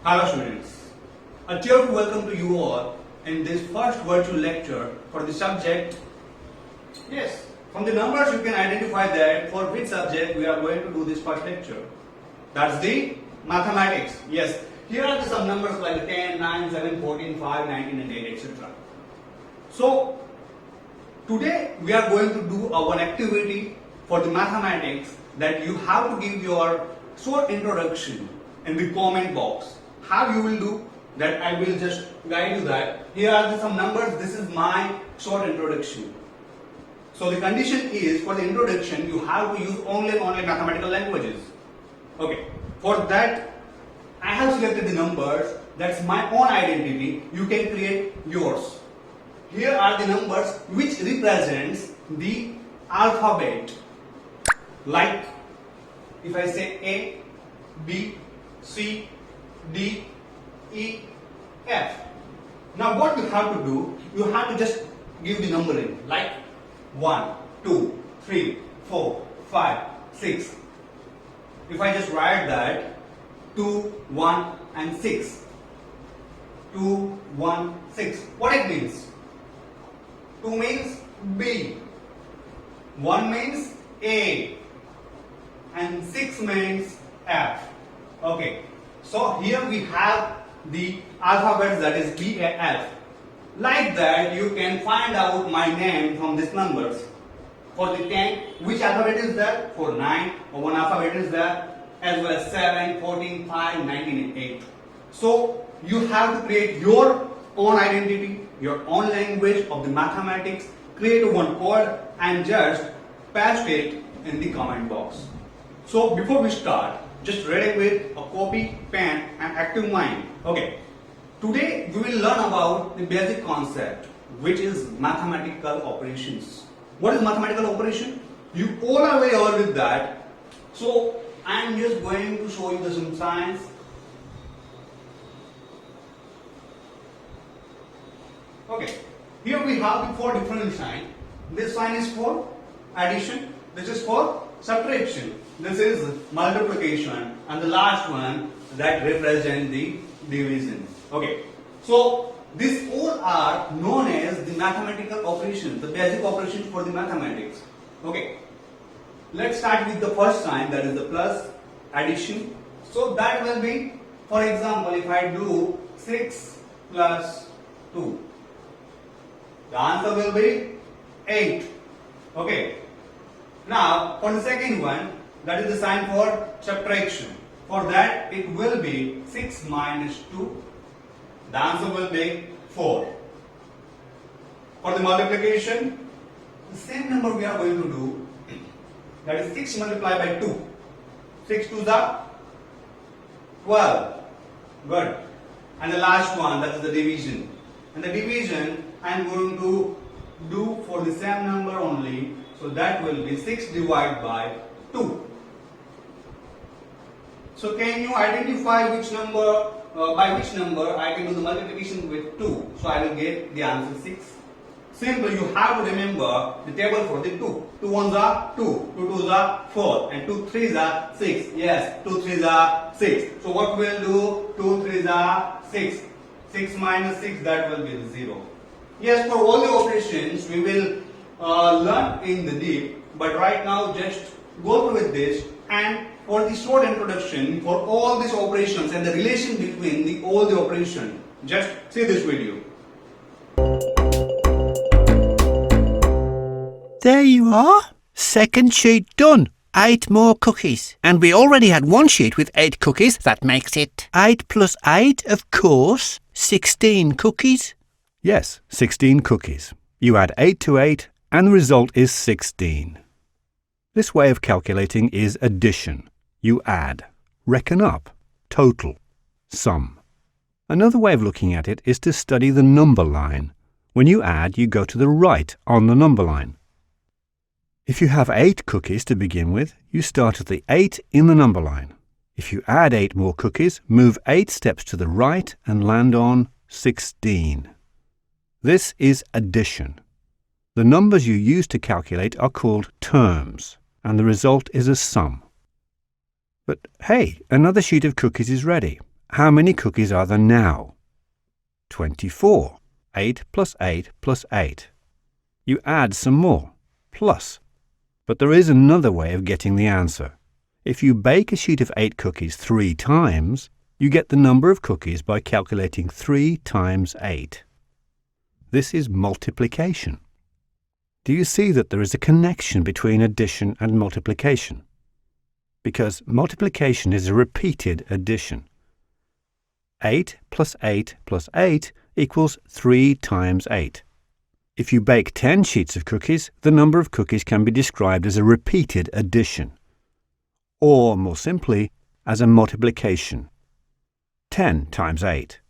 Hello students, a cheerful welcome to you all in this first virtual lecture for the subject. Yes, from the numbers you can identify that for which subject we are going to do this first lecture. That's the mathematics. Yes, here are some numbers like 10, 9, 7, 14, 5, 19 and 8 etc. So today we are going to do one activity for the mathematics that you have to give your short introduction in the comment box. How you will do that, I will just guide you that. Here are some numbers, this is my short introduction. So the condition is for the introduction you have to use only mathematical languages. Okay, for that I have selected the numbers, that's my own identity, you can create yours. Here are the numbers which represents the alphabet. Like if I say A, B, C, D, E, F. Now what you have to do, you have to just give the numbering like 1, 2, 3, 4, 5, 6. If I just write that 2, 1 and 6. 2, 1, 6. What it means? 2 means B. 1 means A. And 6 means F. Okay. So here we have the alphabets, that is B, A, F. Like that you can find out my name from these numbers. For the 10, which alphabet is there? For 9, or one alphabet is there, as well as 7, 14, 5, 19 and 8. So you have to create your own identity, your own language of the mathematics, create one code and just paste it in the comment box. So before we start, just ready with a copy, pen and active mind. Okay, today we will learn about the basic concept, which is mathematical operations. What is mathematical operation? You all are very aware with that. So I am just going to show you some signs. Okay, here we have the 4 different signs. This sign is for addition, this is for subtraction, this is multiplication, and the last one that represents the division. Okay, so these all are known as the mathematical operations, the basic operations for the mathematics. Okay, let's start with the first sign, that is the plus, addition. So that will be, for example, if I do 6 plus 2, the answer will be 8. Okay. Now for the second one, that is the sign for subtraction. For that it will be 6 minus 2. The answer will be 4. For the multiplication, the same number we are going to do, that is 6 multiplied by 2. 6 2s are 12. Good. And the last one, that is the division. And the division I am going to do for the same number only. So that will be 6 divided by 2. So can you identify which number, by which number I can do the multiplication with 2? So I will get the answer 6. Simple, you have to remember the table for the 2. 2 1s are 2, 2 2s are 4 and 2 3s are 6. Yes, 2 3s are 6. So what we will do? 2 3s are 6. 6 minus 6, that will be 0. Yes, for all the operations we will learn in the deep, but right now just go through with this, and for the short introduction for all these operations and the relation between all the operation, just see this video. There you are. Second sheet done. 8 more cookies. And we already had one sheet with 8 cookies. That makes it 8 plus 8, of course. 16 cookies. Yes, 16 cookies. You add 8 to 8 and the result is 16. This way of calculating is addition. You add, reckon up, total, sum. Another way of looking at it is to study the number line. When you add, you go to the right on the number line. If you have 8 cookies to begin with, you start at the 8 in the number line. If you add 8 more cookies, move 8 steps to the right and land on 16. This is addition. The numbers you use to calculate are called terms, and the result is a sum. But hey, another sheet of cookies is ready. How many cookies are there now? 24. 8 plus 8 plus 8. You add some more, plus. But there is another way of getting the answer. If you bake a sheet of 8 cookies 3 times, you get the number of cookies by calculating 3 times 8. This is multiplication. Do you see that there is a connection between addition and multiplication? Because multiplication is a repeated addition. 8 plus 8 plus 8 equals 3 times 8. If you bake 10 sheets of cookies, the number of cookies can be described as a repeated addition, or more simply, as a multiplication. 10 times 8.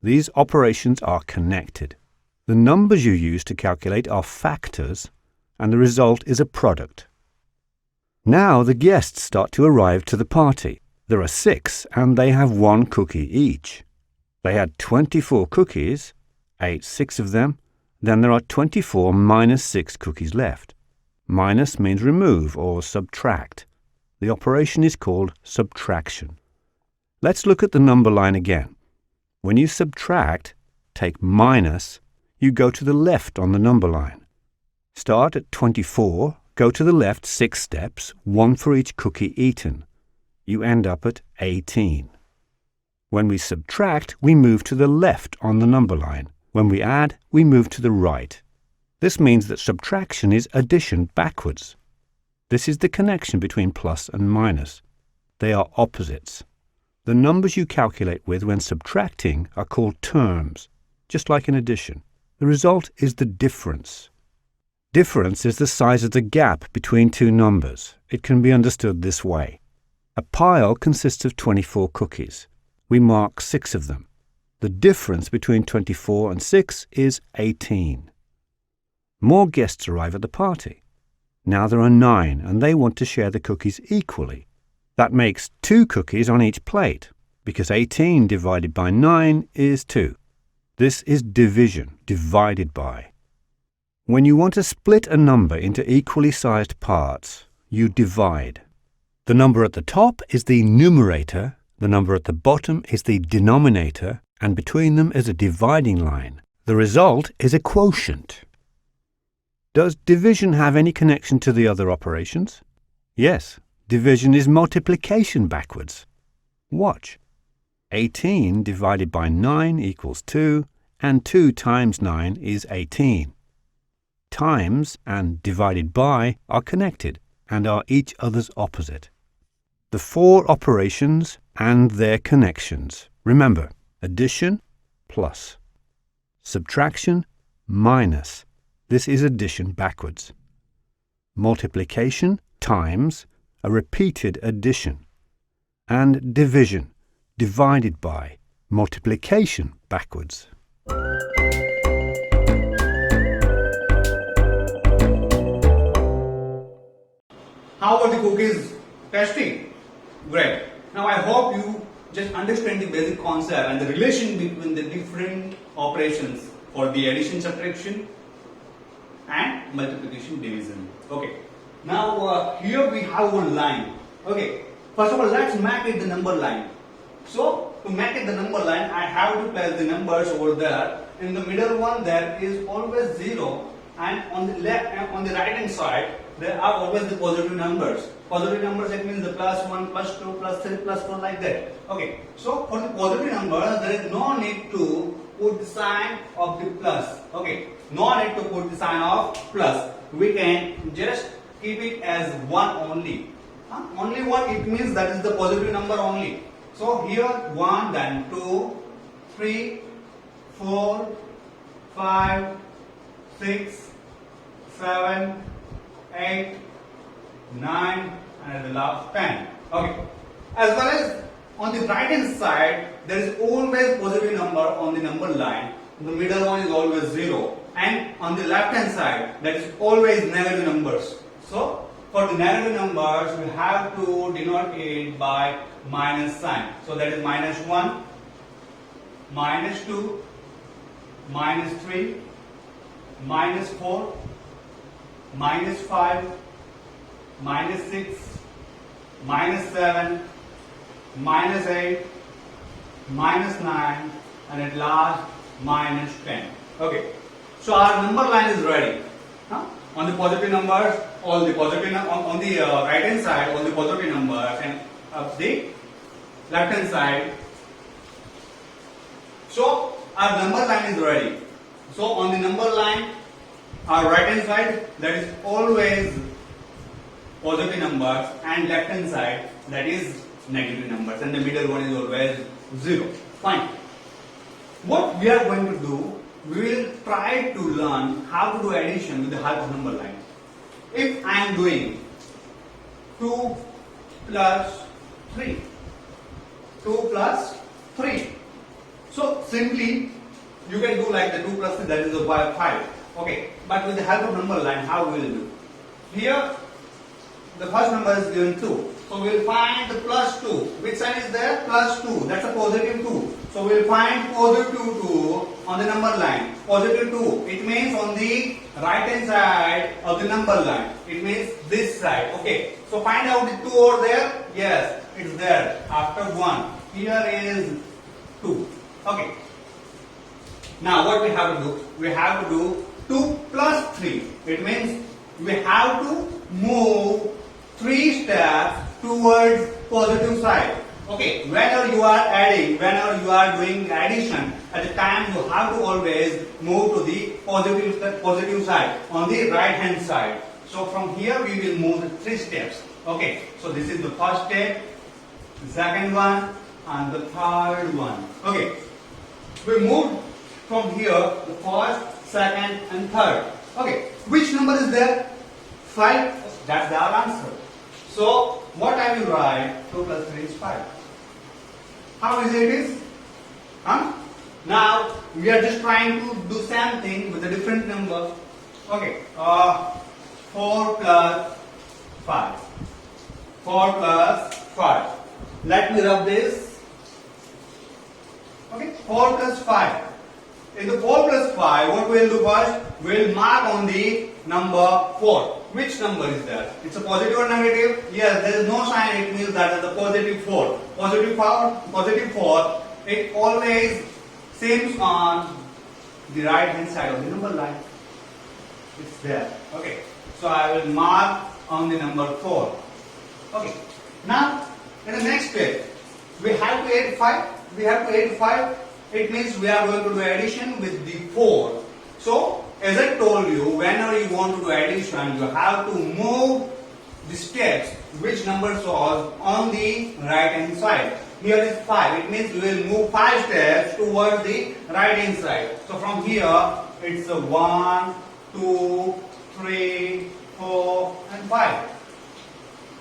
These operations are connected. The numbers you use to calculate are factors, and the result is a product. Now the guests start to arrive to the party. There are 6, and they have 1 cookie each. They had 24 cookies, ate 6 of them, then there are 24 minus 6 cookies left. Minus means remove or subtract. The operation is called subtraction. Let's look at the number line again. When you subtract, take minus, you go to the left on the number line. Start at 24, go to the left 6 steps, 1 for each cookie eaten. You end up at 18. When we subtract, we move to the left on the number line. When we add, we move to the right. This means that subtraction is addition backwards. This is the connection between plus and minus. They are opposites. The numbers you calculate with when subtracting are called terms, just like in addition. The result is the difference. Difference is the size of the gap between two numbers. It can be understood this way. A pile consists of 24 cookies. We mark 6 of them. The difference between 24 and 6 is 18. More guests arrive at the party. Now there are 9, and they want to share the cookies equally. That makes 2 cookies on each plate, because 18 divided by 9 is 2. This is division, divided by. When you want to split a number into equally sized parts, you divide. The number at the top is the numerator, the number at the bottom is the denominator, and between them is a dividing line. The result is a quotient. Does division have any connection to the other operations? Yes, division is multiplication backwards. Watch. 18 divided by 9 equals 2, and 2 times 9 is 18. Times and divided by are connected and are each other's opposite. The 4 operations and their connections. Remember, addition, plus. Subtraction, minus. This is addition backwards. Multiplication, times, a repeated addition. And division, divided by, multiplication backwards. How are the cookies tasty? Great. Now I hope you just understand the basic concept and the relation between the different operations for the addition, subtraction and multiplication, division. Okay. Now here we have one line. Okay. First of all, let's make it the number line. So to make it the number line, I have to place the numbers over there. In the middle one, there is always 0, and on the left and on the right hand side, there are always the positive numbers. Positive numbers, it means the plus 1, plus 2, plus 3, plus 4, like that. Okay. So for the positive numbers, there is no need to put the sign of the plus. Okay. No need to put the sign of plus. We can just keep it as 1 only. Only 1, it means that is the positive number only. So here 1, then 2, 3, 4, 5, 6, 7, 8, 9, and at the last 10. Okay. As well as on the right hand side, there is always positive number on the number line. The middle one is always 0. And on the left hand side, that is always negative numbers. So for the negative numbers, we have to denote it by minus sign. So that is minus 1, minus 2, minus 3, minus 4, minus 5, minus 6, minus 7, minus 8, minus 9, and at last minus 10. Okay, so our number line is ready. Huh? On the positive numbers, all the positive on the right hand side, all the positive numbers, and the left hand side. So our number line is ready. So on the number line, our right hand side, that is always positive numbers, and left hand side, that is negative numbers, and the middle one is always 0. Fine. What we are going to do, we will try to learn how to do addition with the help of number line. If I am doing 2 plus 3, 2 plus 3. So simply you can do like the 2 plus 3, that is a 5. Okay, but with the help of number line, how we will do? Here the first number is given 2. So we will find the plus 2. Which sign is there? Plus 2. That's a positive 2. So we will find positive 2 on the number line. Positive 2. It means on the right hand side of the number line. It means this side. Okay. So find out the 2 over there. Yes, it's there. After 1. Here is 2. Okay. Now what we have to do? We have to do 2 plus 3. It means we have to move 3 steps towards positive side. Okay, whenever you are adding, whenever you are doing addition, at the time you have to always move to the positive side, on the right hand side. So from here we will move 3 steps. Okay, so this is the first step, the second one, and the third one. Okay, we moved from here the first, second, and third. Okay, which number is there? 5. That's our answer. So what I will write? 2 plus 3 is 5. How easy it is? Huh? Now we are just trying to do same thing with a different number. Okay, 4 plus 5. 4 plus 5. Let me rub this. Okay, 4 plus 5. In the 4 plus 5, what we will do first? We will mark on the number 4. Which number is there? It's a positive or negative? Yes, there is no sign, it means that is a positive 4. Positive 4, it always seems on the right hand side of the number line. It's there. Okay, so I will mark on the number 4. Okay, now in the next step, we have to add 5. We have to add 5. It means we are going to do addition with the 4. So as I told you, whenever you want to do addition, you have to move the steps which number shows on the right hand side. Here is 5. It means we will move 5 steps towards the right hand side. So from here, it's a 1, 2, 3, 4, and 5.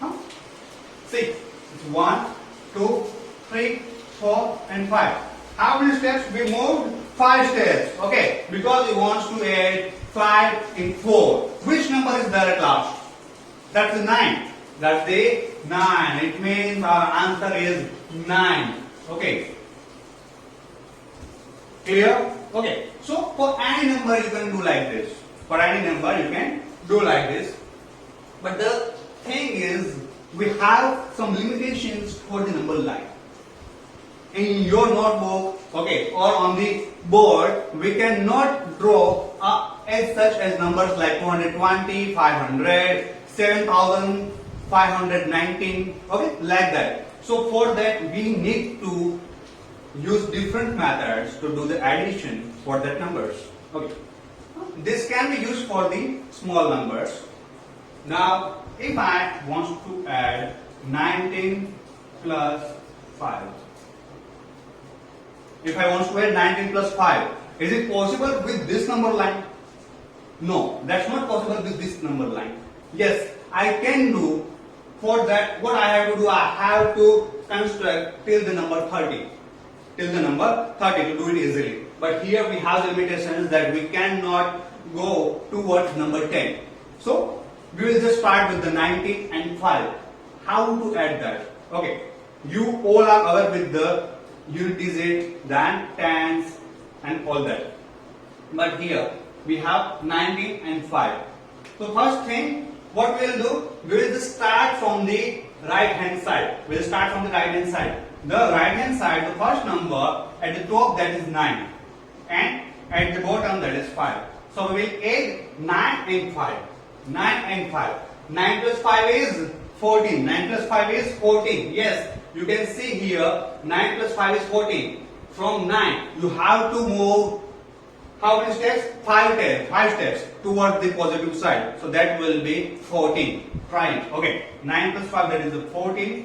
Huh? See, it's 1, 2, 3, 4, and 5. How many steps? We moved 5 steps. Okay, because we want to add 5 in 4. Which number is there at last? That's the 9. That's the 9. It means our answer is 9. Okay. Clear? Okay. So for any number you can do like this. For any number you can do like this. But the thing is, we have some limitations for the number line. In your notebook, okay, or on the board, we cannot draw as such as numbers like 220, 500, 7519, okay, like that. So for that, we need to use different methods to do the addition for that numbers. Okay, this can be used for the small numbers. Now, if I want to add 19 plus 5. If I want to add 19 plus 5, is it possible with this number line? No, that's not possible with this number line. Yes, I can do. For that, what I have to do, I have to construct till the number 30. Till the number 30 to do it easily. But here we have the limitations that we cannot go towards number 10. So, we will just start with the 19 and 5. How to add that? Okay, you all are aware with the unit digit, then tens, and all that. But here we have 19 and 5. So first thing, what we will do, we will just start from the right hand side. We will start from the right hand side. the right hand side, the first number at the top, that is 9, and at the bottom, that is 5. So we will add 9 and 5. 9 and 5. 9 plus 5 is 14. 9 plus 5 is 14. Yes, you can see here 9 plus 5 is 14. From 9, you have to move how many steps? 5 steps. 5 steps towards the positive side. So that will be 14. Try it. Okay. 9 plus 5, that is 14.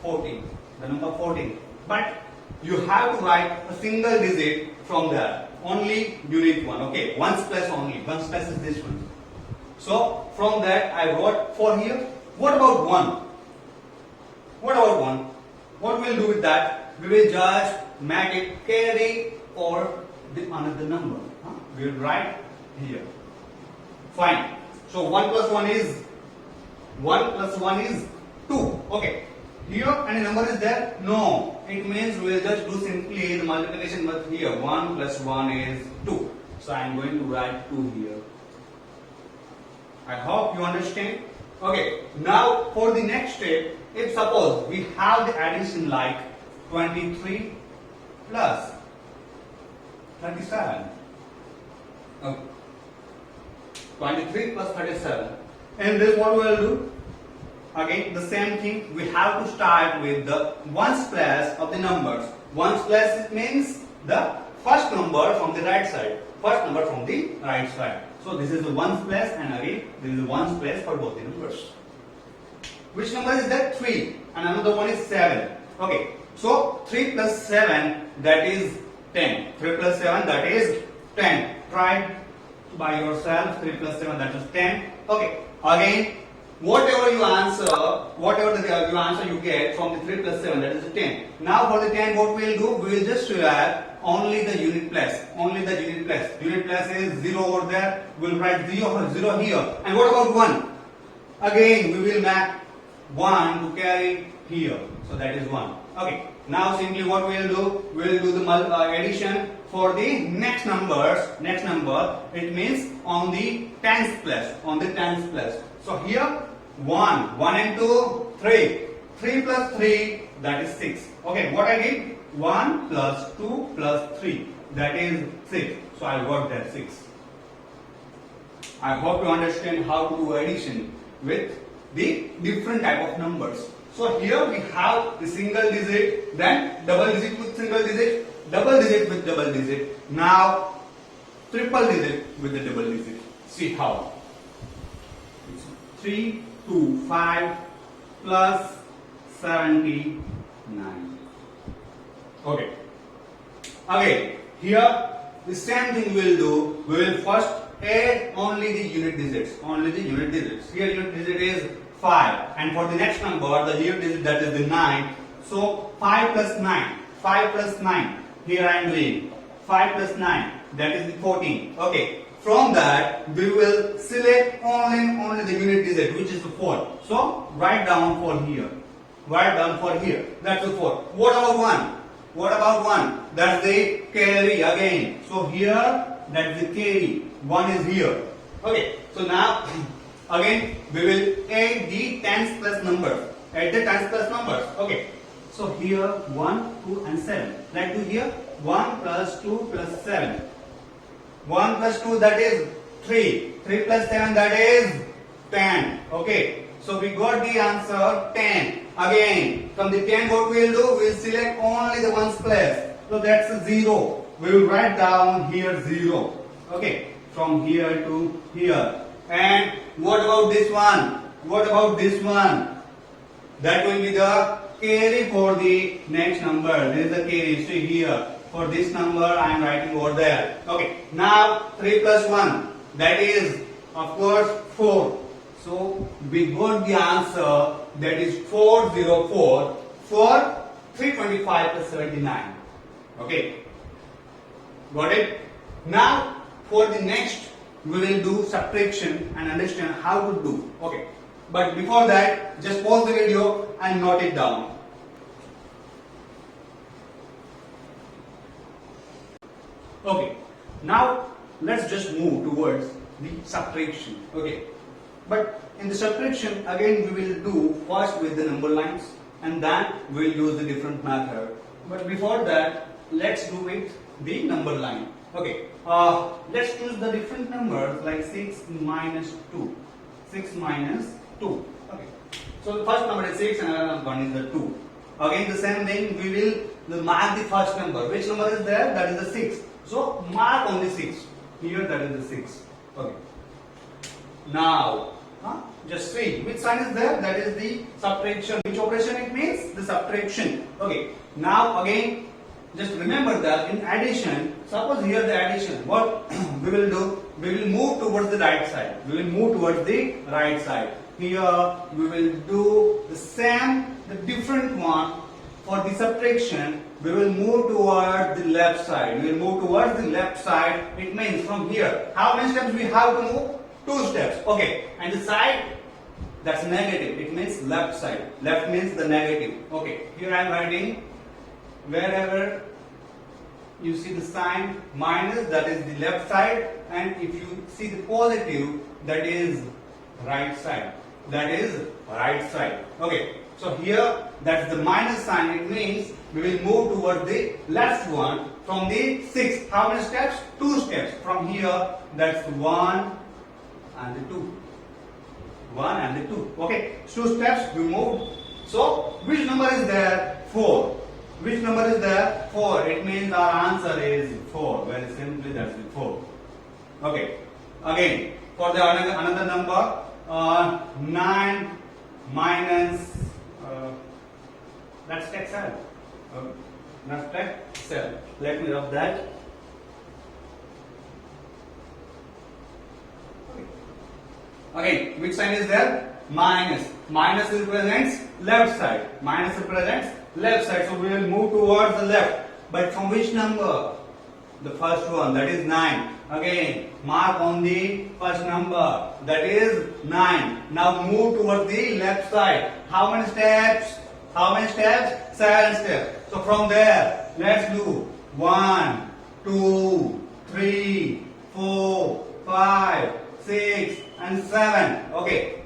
14. The number 14. But you have to write a single digit from there. Only unit 1. Okay. Ones place only. Ones place is this one. So from that I wrote 4 here. What about 1? What about 1? What we'll do with that? We will just make it carry or the another number. We will write here. Fine. So 1 plus 1 is 1 plus 1 is 2. Okay. Here any number is there? No. It means we will just do simply the multiplication but here 1 plus 1 is 2. So I am going to write 2 here. I hope you understand. Okay. Now for the next step, if suppose we have the addition like 23 plus 37. Okay. 23 plus 37. And this what we will do? Again the same thing. We have to start with the ones place of the numbers. Ones place means the first number from the right side. First number from the right side. So this is the ones place and again this is the ones place for both the numbers. Which number is that? 3. And another one is 7. Okay. So 3 plus 7 that is 10. 3 plus 7 that is 10. Try by yourself. 3 plus 7 that is 10. Okay. Again, whatever you answer you get from the 3 plus 7 that is 10. Now for the 10 what we will do? We will just add only the unit place. Only the unit place. Unit place is 0 over there. We will write 0 here. And what about 1? Again we will make 1 to carry here. So that is 1. Okay. Now simply what we will do? We will do the addition for the next numbers. Next number, it means on the tens place. On the tens place. So here 1. 1 and 2, 3. 3 plus 3 that is 6. Okay, what I did? 1 plus 2 plus 3 that is 6. So I got that 6. I hope you understand how to do addition with the different type of numbers. So here we have the single digit, then double digit with single digit, double digit with double digit. Now triple digit with the double digit. See how? It's 3 to 5 plus 79. Okay. Again, here the same thing we will do. We will first add only the unit digits. Only the unit digits. Here unit digit is 5. And for the next number, the unit digit that is the 9. So 5 plus 9. 5 plus 9. Here I am doing 5 plus 9. That is the 14. Okay. From that, we will select only the unit digit, which is the 4. So write down for here. Write down for here. That's the 4. What about 1? What about 1? That's the carry again. So here, that's the carry. 1 is here. Okay. So now, again, we will add the tens plus numbers. Add the tens plus numbers. Okay. So here 1, 2 and 7. Let's do here 1 plus 2 plus 7. 1 plus 2 that is 3. 3 plus 7 that is 10. Okay. So we got the answer 10. Again, from the 10 what we will do? We will select only the ones place. So that's a 0. We will write down here 0. Okay. From here to here. And what about this one? What about this one? That will be the carry for the next number. This is the carry. See here. For this number I am writing over there. Okay. Now 3 plus 1. That is of course 4. So we got the answer that is 404 for 325 plus 79. Okay. Got it? Now for the next we will do subtraction and understand how to do. Okay. But before that, just pause the video and note it down. Okay. Now let's just move towards the subtraction. Okay. But in the subtraction again we will do first with the number lines. and then we'll use the different method. But before that, let's do it the number line. Okay, let's choose the different numbers like 6 minus 2. 6 minus 2. Okay, so the first number is 6 and another one is the 2. Again the same thing, we will mark the first number. Which number is there? That is the 6. So mark on the 6. Here that is the 6. Okay. Now, just see which sign is there. That is the subtraction. Which operation it means? The subtraction. Okay. Now again, just remember that in addition, suppose here the addition, what we will do? We will move towards the right side. We will move towards the right side. Here we will do the same, the different one. For the subtraction, we will move towards the left side. We will move towards the left side. It means from here, how many steps we have to move? 2 steps. Okay. And the side, that's negative. It means left side. Left means the negative. Okay. Here I am writing, wherever you see the sign minus, that is the left side, and if you see the positive, that is right side. That is right side. Okay. So here, that's the minus sign. It means we will move towards the left one from the 6. How many steps? 2 steps. From here, that's 1 and the 2. 1 and the 2. Okay. 2 steps we moved. So, which number is there? 4. Which number is there? 4. It means our answer is 4. Very simply, that's the 4. Okay. Again, for the another number, 9 minus, let's take cell. Let's take cell. Let me rub that. Okay. Again, which sign is there? Minus. Minus represents left side. Minus represents left side. So we will move towards the left. But from which number? The first one, that is 9. Again, mark on the first number, that is 9. Now move towards the left side. How many steps? How many steps? 7 steps. So from there, let's do 1, 2, 3, 4, 5, 6 and 7. Okay.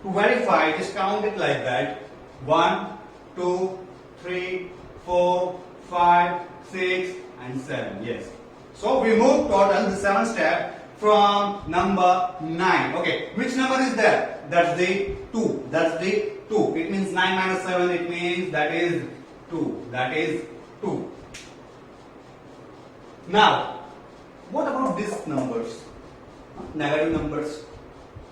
To verify, just count it like that. 1, 2, 3, 4, 5, 6 and 7. Yes. So we move total the 7 step from number 9. Okay. Which number is there? That's the 2. That's the 2. It means 9 minus 7. It means that is 2. That is 2. Now, what about these numbers? Negative numbers.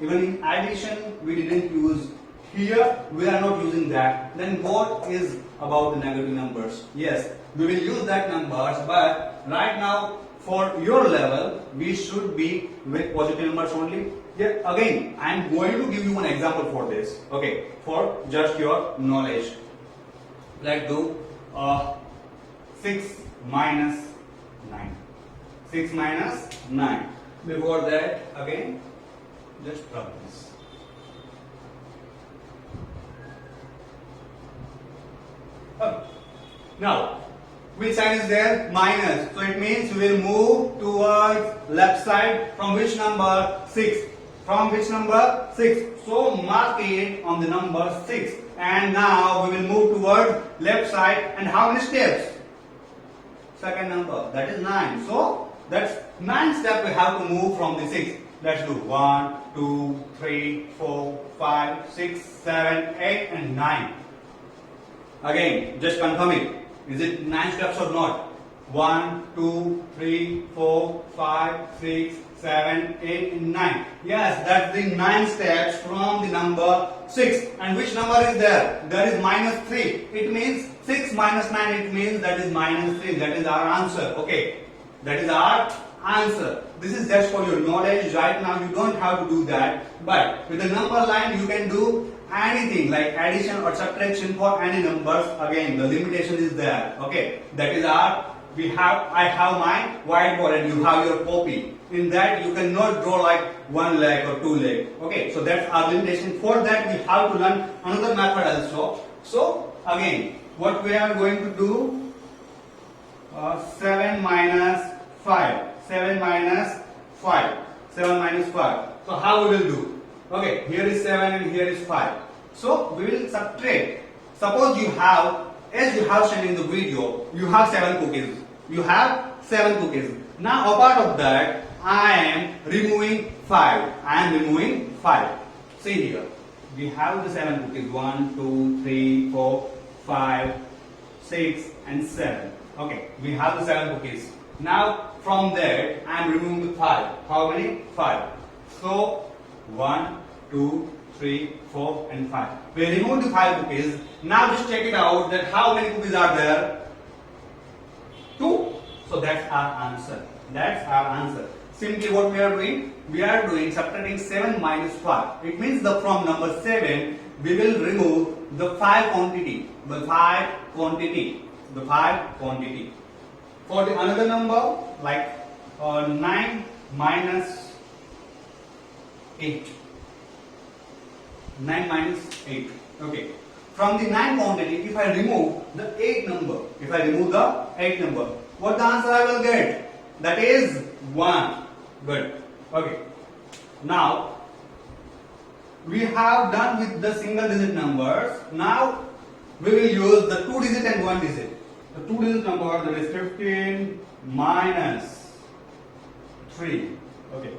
Even in addition, we didn't use. Here, we are not using that. Then what is about the negative numbers? Yes, we will use that numbers, but right now, for your level, we should be with positive numbers only. Yeah, again, I am going to give you one example for this. Okay, for just your knowledge. Let's do 6 minus 9. 6 minus 9. Before that, again, just rub this. Okay. Now, which sign is there? Minus. So it means we will move towards left side from which number? 6. From which number? 6. So mark it on the number 6. And now we will move towards left side. And how many steps? Second number. That is 9. So that's 9 steps we have to move from the 6. Let's do 1, 2, 3, 4, 5, 6, 7, 8 and 9. Again, just confirm it. Is it 9 steps or not? 1, 2, 3, 4, 5, 6, 7, 8 and 9. Yes, that's the 9 steps from the number 6. And which number is there? There is minus 3. It means 6 minus 9, it means that is minus 3. That is our answer. Okay. That is our answer. This is just for your knowledge. Right now you don't have to do that. But with the number line you can do anything like addition or subtraction for any numbers. Again, the limitation is there. Okay. That is our, I have my whiteboard and you have your copy. In that you cannot draw like 1 leg or 2 leg. Okay. So that's our limitation. For that we have to learn another method also. So again, what we are going to do, 7 minus 5. 7 minus 5. 7 minus 5. So how we will do? Okay, here is 7 and here is 5. So we will subtract Suppose you have, as you have seen in the video, you have 7 cookies. You have 7 cookies. Now apart of that, I am removing 5. I am removing 5. See here. We have the 7 cookies. 1, 2, 3, 4, 5, 6 and 7. Okay, we have the 7 cookies. Now from that I am removing the 5. How many? 5. So 1, 2, 3, 4 and 5. We remove the 5 cookies. Now just check it out that how many cookies are there? 2. So that's our answer. That's our answer. Simply what we are doing? We are doing subtracting 7 minus 5. It means the from number 7 we will remove the 5 quantity. The 5 quantity. The 5 quantity. For the another number like 9 minus 8. 9 minus 8. Okay. From the 9 quantity, if I remove the 8 number, what the answer I will get? That is 1. Good. Okay. Now, we have done with the single digit numbers. Now, we will use the 2 digit and 1 digit. The 2 digit number, that is 15 minus 3. Okay.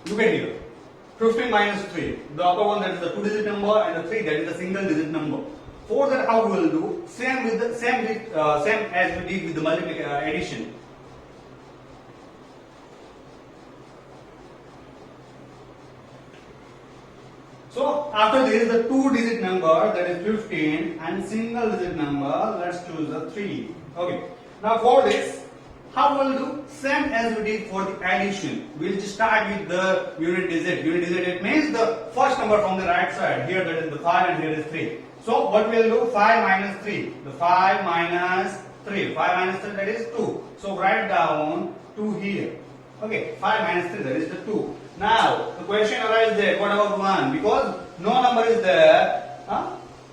Look at here. 15 minus 3. The upper one, that is the 2 digit number, and the 3, that is the single digit number. For that, how we will do? Same as we did with the multiplication addition. So after this, the 2 digit number, that is 15, and single digit number, let's choose the 3. Okay. Now for this, how we will do? Same as we did for the addition. We will just start with the unit digit. Unit digit, it means the first number from the right side. Here that is the 5 and here is 3. So what we will do? 5 minus 3. The 5 minus 3. 5 minus 3, that is 2. So write down 2 here. Okay, 5 minus 3, that is the 2. Now, the question arises there, what about 1? Because no number is there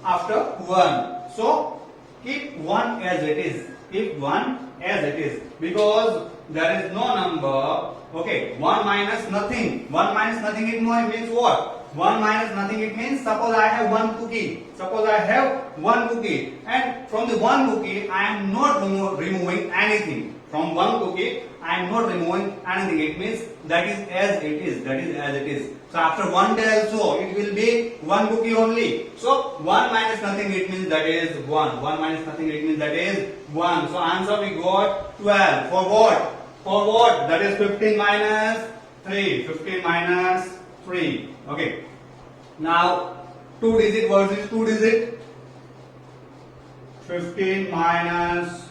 after 1. So, keep 1 as it is. Keep 1 as it is. Because there is no number. Okay, 1 minus nothing. 1 minus nothing, it means what? 1 minus nothing, it means suppose I have 1 cookie. Suppose I have 1 cookie. And from the 1 cookie, I am not removing anything. From 1 cookie, I am not removing anything. It means that is as it is. That is as it is. So after 1 day also, it will be 1 cookie only. So 1 minus nothing, it means that is 1. 1 minus nothing, it means that is 1. So answer we got 12. For what? For what? That is 15 minus 3. 15 minus 3. Okay. Now 2 digit versus 2 digit. 15 minus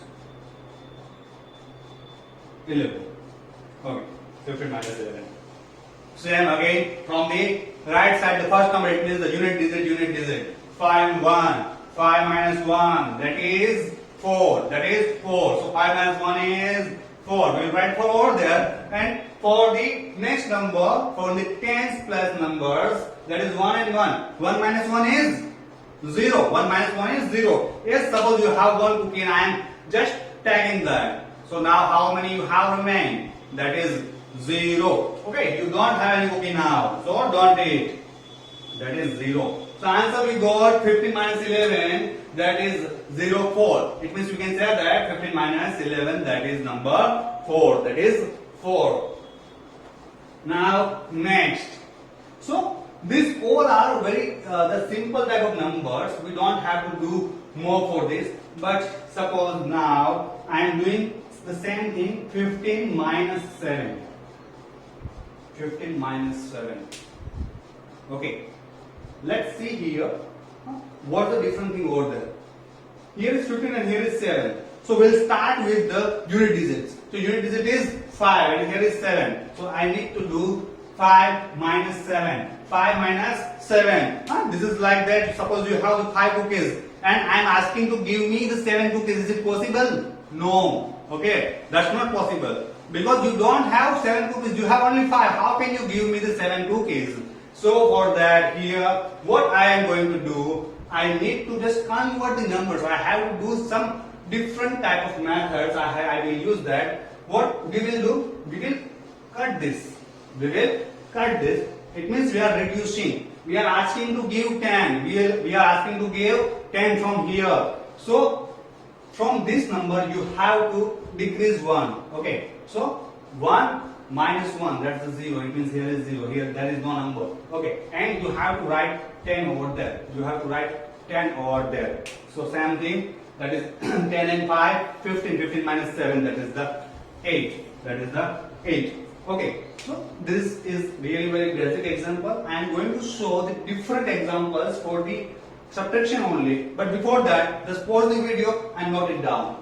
11. Okay. 15 minus 11. Same again from the right side, the first number, it means the unit digit. 5 and 1. 5 minus 1, that is 4. That is 4. So 5 minus 1 is 4. We will write 4 over there. And for the next number, for the tens plus numbers, that is 1 and 1. 1 minus 1 is 0. 1 minus 1 is 0. Yes, suppose you have 1 cookie and I am just tagging that. So now how many you have remained? That is 0. Okay, you don't have any cookie now. So don't eat. That is 0. So answer we got 15 minus 11, that is 0, 4. It means we can say that 15 minus 11, that is number 4. That is 4. Now next. So these all are very the simple type of numbers. We don't have to do more for this. But suppose now I am doing the same thing, 15 minus 7. 15 minus 7. Okay. Let's see here. What's the different thing over there? Here is 15 and here is 7. So we'll start with the unit digits. So unit digit is 5 and here is 7. So I need to do 5 minus 7. 5 minus 7. This is like that. Suppose you have 5 cookies and I am asking to give me the 7 cookies. Is it possible? No. Okay. That's not possible. Because you don't have 7 cookies. You have only 5. How can you give me the 7 cookies? So for that here, what I am going to do, I need to just convert the numbers. I have to do some different type of methods. I will use that. What we will do? We will cut this. We will cut this. It means we are reducing. we are asking to give 10. We are asking to give 10 from here. So from this number you have to decrease 1. Okay. So 1 minus 1, that's the 0. It means here is 0. Here there is no number. Okay. And you have to write 10 over there. You have to write 10 over there. So same thing. That is 10 and 5, 15. 15 minus 7, that is the 8. That is the 8. Okay, so this is really very basic example. I am going to show the different examples for the subtraction only. But before that, just pause the video and note it down.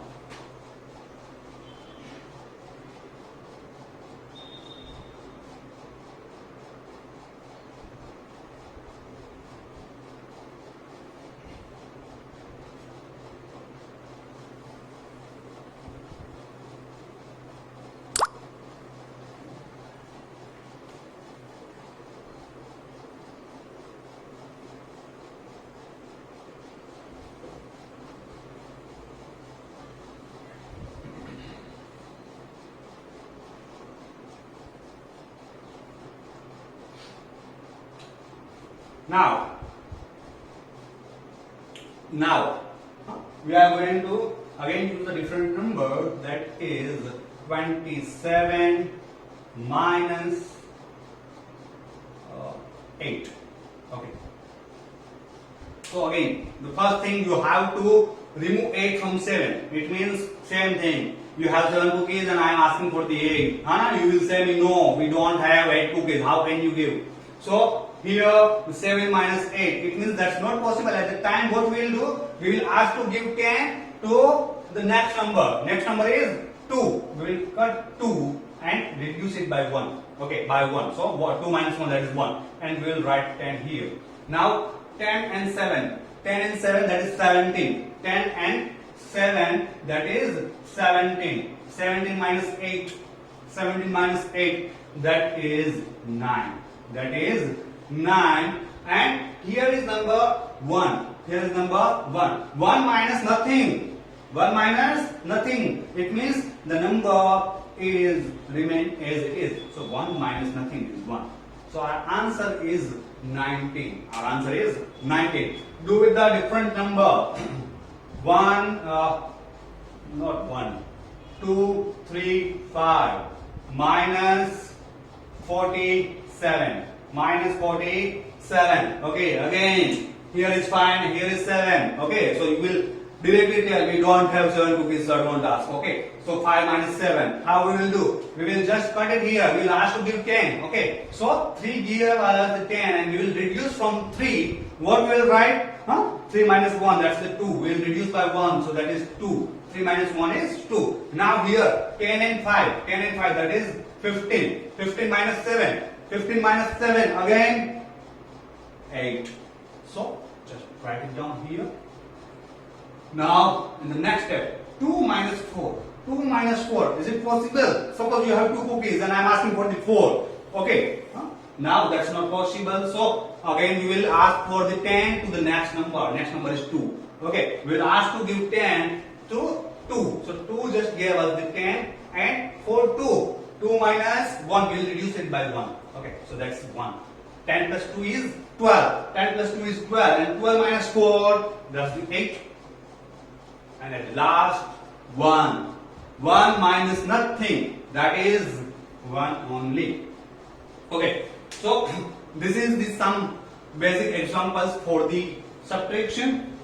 Now we are going to again use a different number, that is 27 minus 8. Okay. So again, the first thing you have to remove 8 from 7. It means same thing. You have 7 cookies and I am asking for the 8. You will say me, no, we don't have 8 cookies. How can you give? So here 7 minus 8. It means that's not possible. At the time, what we will do? We will ask to give 10 to the next number. Next number is 2. We will cut 2 and reduce it by 1. Okay, by 1. So 2 minus 1, that is 1. And we will write 10 here. Now 10 and 7. 10 and 7, that is 17. 10 and 7, that is 17. 17 minus 8. 17 minus 8, that is 9. That is 9. And here is number 1. Here is number 1. 1 minus nothing. 1 minus nothing. It means the number is remain as it is. So 1 minus nothing is 1. So our answer is 19. Our answer is 19. Do with the different number. 1, not 1, 2, 3, 5, minus 47. Minus 47. Okay, again, here is fine, here is 7. Okay, so you will directly tell we don't have 7 cookies, so don't ask. Okay, so 5 minus 7. How we will do? We will just cut it here. We will ask to give 10. Okay, so 3 give us the 10 and we will reduce from 3. What we will write? 3 minus 1, that's the 2. We will reduce by 1, so that is 2. 3 minus 1 is 2. Now here, 10 and 5. 10 and 5, that is 15. 15 minus 7. 15 minus 7, again 8. So just write it down here. Now in the next step, 2 minus 4. 2 minus 4, is it possible? Suppose you have 2 cookies and I am asking for the 4. Okay, now that's not possible. So again we will ask for the 10 to the next number. Next number is 2. Okay, we will ask to give 10 to 2. So 2 just gave us the 10 and for 2. 2 minus 1, we will reduce it by 1. Okay, so that's 1. 10 plus 2 is 12. 10 plus 2 is 12. And 12 minus 4, that's the 8. And at last, 1. 1 minus nothing, that is 1 only. Okay, so this is the some basic examples for the subtraction.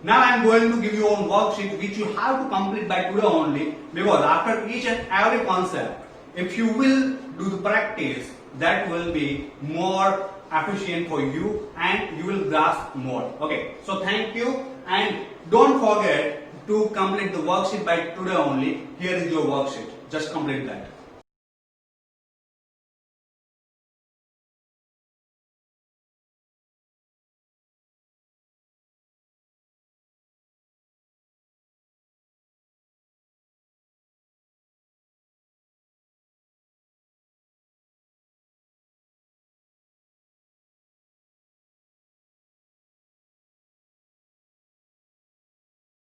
Now I am going to give you one worksheet which you have to complete by today only, because after each and every concept, if you will do the practice, that will be more efficient for you and you will grasp more. Okay, so thank you and don't forget to complete the worksheet by today only. Here is your worksheet. Just complete that.